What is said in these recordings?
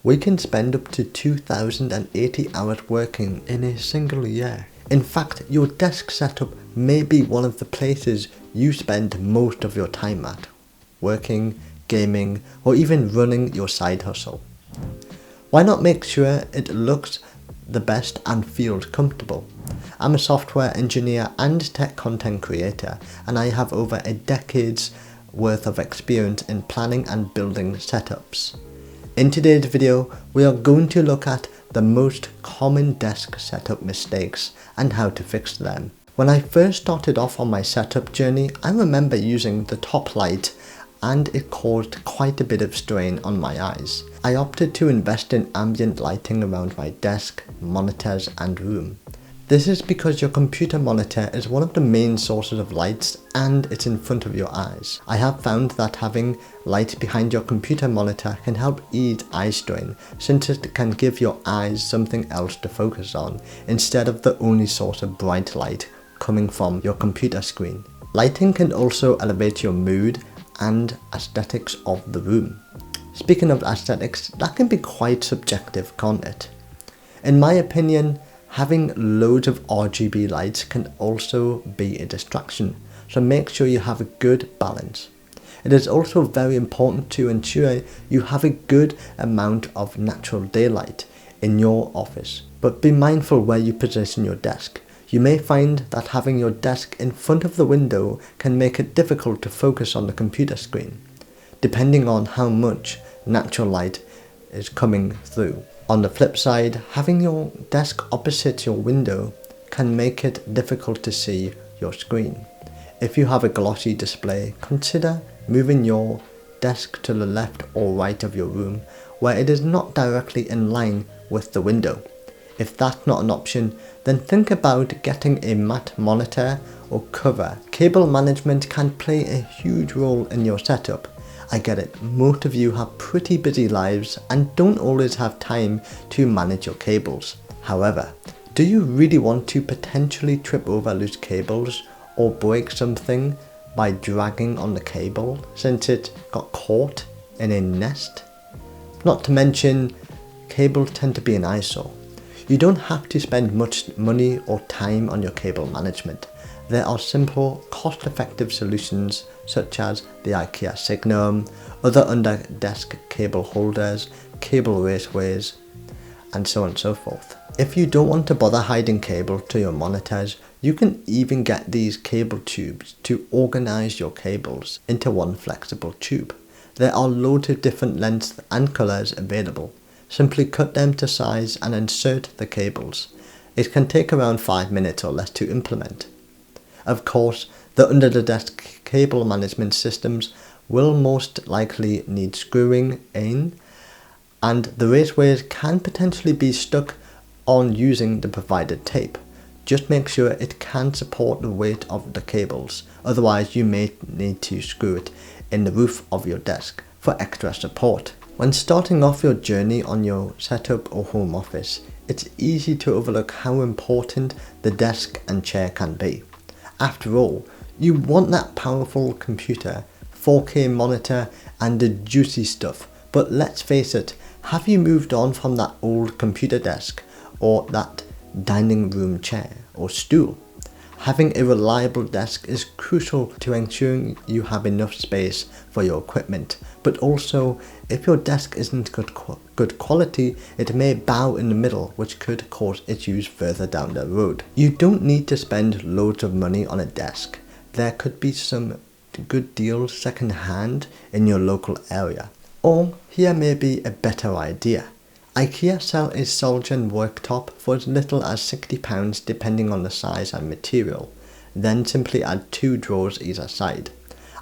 We can spend up to 2,080 hours working in a single year. In fact, your desk setup may be one of the places you spend most of your time at, working, gaming, or even running your side hustle. Why not make sure it looks the best and feels comfortable? I'm a software engineer and tech content creator, and I have over a decade's worth of experience in planning and building setups. In today's video, we are going to look at the most common desk setup mistakes and how to fix them. When I first started off on my setup journey, I remember using the top light and it caused quite a bit of strain on my eyes. I opted to invest in ambient lighting around my desk, monitors and room. This is because your computer monitor is one of the main sources of light and it's in front of your eyes. I have found that having light behind your computer monitor can help ease eye strain, since it can give your eyes something else to focus on instead of the only source of bright light coming from your computer screen. Lighting can also elevate your mood and aesthetics of the room. Speaking of aesthetics, that can be quite subjective, can't it? In my opinion, having loads of RGB lights can also be a distraction, so make sure you have a good balance. It is also very important to ensure you have a good amount of natural daylight in your office, but be mindful where you position your desk. You may find that having your desk in front of the window can make it difficult to focus on the computer screen, depending on how much natural light is coming through. On the flip side, having your desk opposite your window can make it difficult to see your screen. If you have a glossy display, consider moving your desk to the left or right of your room where it is not directly in line with the window. If that's not an option, then think about getting a matte monitor or cover. Cable management can play a huge role in your setup. I get it, most of you have pretty busy lives and don't always have time to manage your cables. However, do you really want to potentially trip over loose cables or break something by dragging on the cable since it got caught in a nest? Not to mention, cables tend to be an eyesore. You don't have to spend much money or time on your cable management. There are simple, cost-effective solutions such as the IKEA Signum, other under-desk cable holders, cable raceways, and so on and so forth. If you don't want to bother hiding cable to your monitors, you can even get these cable tubes to organize your cables into one flexible tube. There are loads of different lengths and colors available. Simply cut them to size and insert the cables. It can take around 5 minutes or less to implement. Of course, the under-the-desk cable management systems will most likely need screwing in, and the raceways can potentially be stuck on using the provided tape. Just make sure it can support the weight of the cables, otherwise you may need to screw it in the roof of your desk for extra support. When starting off your journey on your setup or home office, it's easy to overlook how important the desk and chair can be. After all, you want that powerful computer, 4K monitor and the juicy stuff, but let's face it, have you moved on from that old computer desk or that dining room chair or stool? Having a reliable desk is crucial to ensuring you have enough space for your equipment, but also if your desk isn't good quality, it may bow in the middle, which could cause issues further down the road. You don't need to spend loads of money on a desk. There could be some good deals second hand in your local area. Or here may be a better idea. IKEA sell a Solgen worktop for as little as £60 depending on the size and material. Then simply add 2 drawers either side.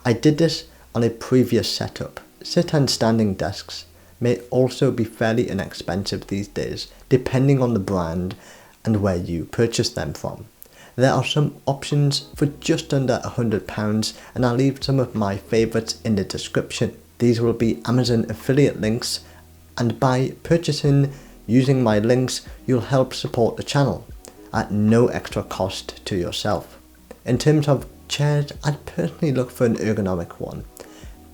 I did this on a previous setup. Sit and standing desks may also be fairly inexpensive these days depending on the brand and where you purchase them from. There are some options for just under £100 and I'll leave some of my favourites in the description. These will be Amazon affiliate links, and by purchasing using my links you'll help support the channel at no extra cost to yourself. In terms of chairs, I'd personally look for an ergonomic one.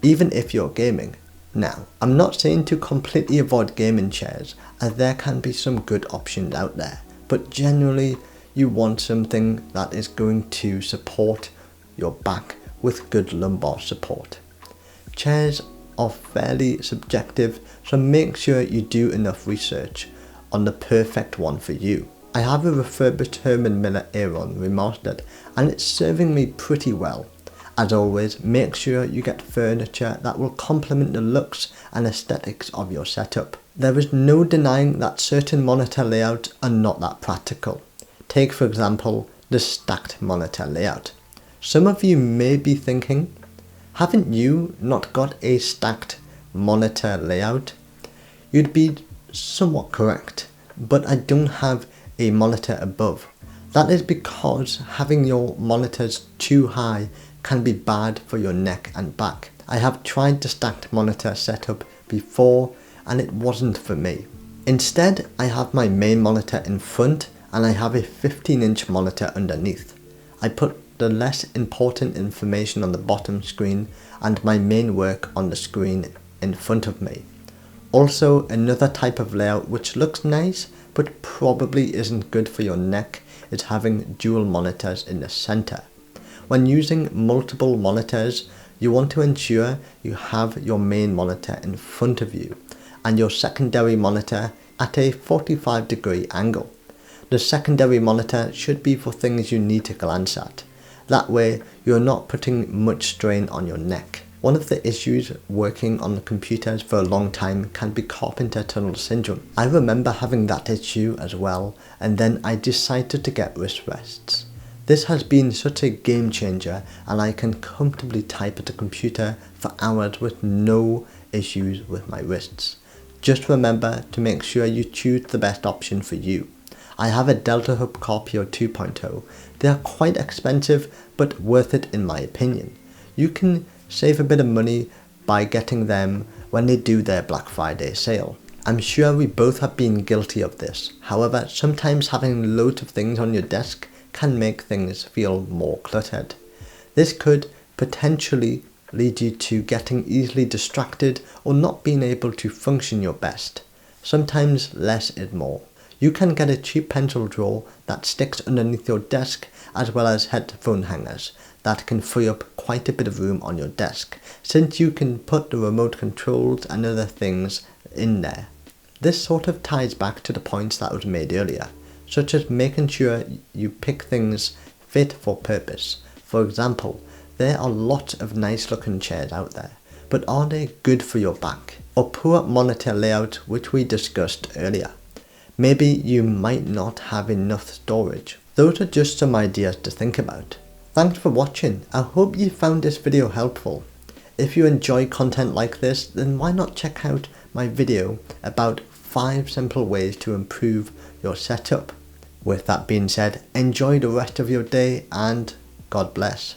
Even if you're gaming, Now, I'm not saying to completely avoid gaming chairs, as there can be some good options out there, but generally you want something that is going to support your back with good lumbar support. Chairs are fairly subjective, so make sure you do enough research on the perfect one for you. I have a refurbished Herman Miller Aeron remastered and it's serving me pretty well. As always, make sure you get furniture that will complement the looks and aesthetics of your setup. There is no denying that certain monitor layouts are not that practical. Take for example the stacked monitor layout. Some of you may be thinking, haven't you not got a stacked monitor layout? You'd be somewhat correct, but I don't have a monitor above. That is because having your monitors too high can be bad for your neck and back. I have tried the stacked monitor setup before and it wasn't for me. Instead, I have my main monitor in front and I have a 15-inch monitor underneath. I put the less important information on the bottom screen and my main work on the screen in front of me. Also, another type of layout which looks nice but probably isn't good for your neck is having dual monitors in the center. When using multiple monitors, you want to ensure you have your main monitor in front of you and your secondary monitor at a 45-degree angle. The secondary monitor should be for things you need to glance at. That way, you're not putting much strain on your neck. One of the issues working on the computers for a long time can be carpenter tunnel syndrome. I remember having that issue as well, and then I decided to get wrist rests. This has been such a game changer and I can comfortably type at a computer for hours with no issues with my wrists. Just remember to make sure you choose the best option for you. I have a Delta Hub Carpio 2.0. They are quite expensive but worth it in my opinion. You can save a bit of money by getting them when they do their Black Friday sale. I'm sure we both have been guilty of this. However, sometimes having loads of things on your desk can make things feel more cluttered. This could potentially lead you to getting easily distracted or not being able to function your best. Sometimes less is more. You can get a cheap pencil drawer that sticks underneath your desk as well as headphone hangers that can free up quite a bit of room on your desk since you can put the remote controls and other things in there. This sort of ties back to the points that was made earlier, such as making sure you pick things fit for purpose. For example, there are lots of nice looking chairs out there, but are they good for your back? Or poor monitor layout which we discussed earlier. Maybe you might not have enough storage. Those are just some ideas to think about. Thanks for watching. I hope you found this video helpful. If you enjoy content like this, then why not check out my video about 5 simple ways to improve your setup. With that being said, enjoy the rest of your day and God bless.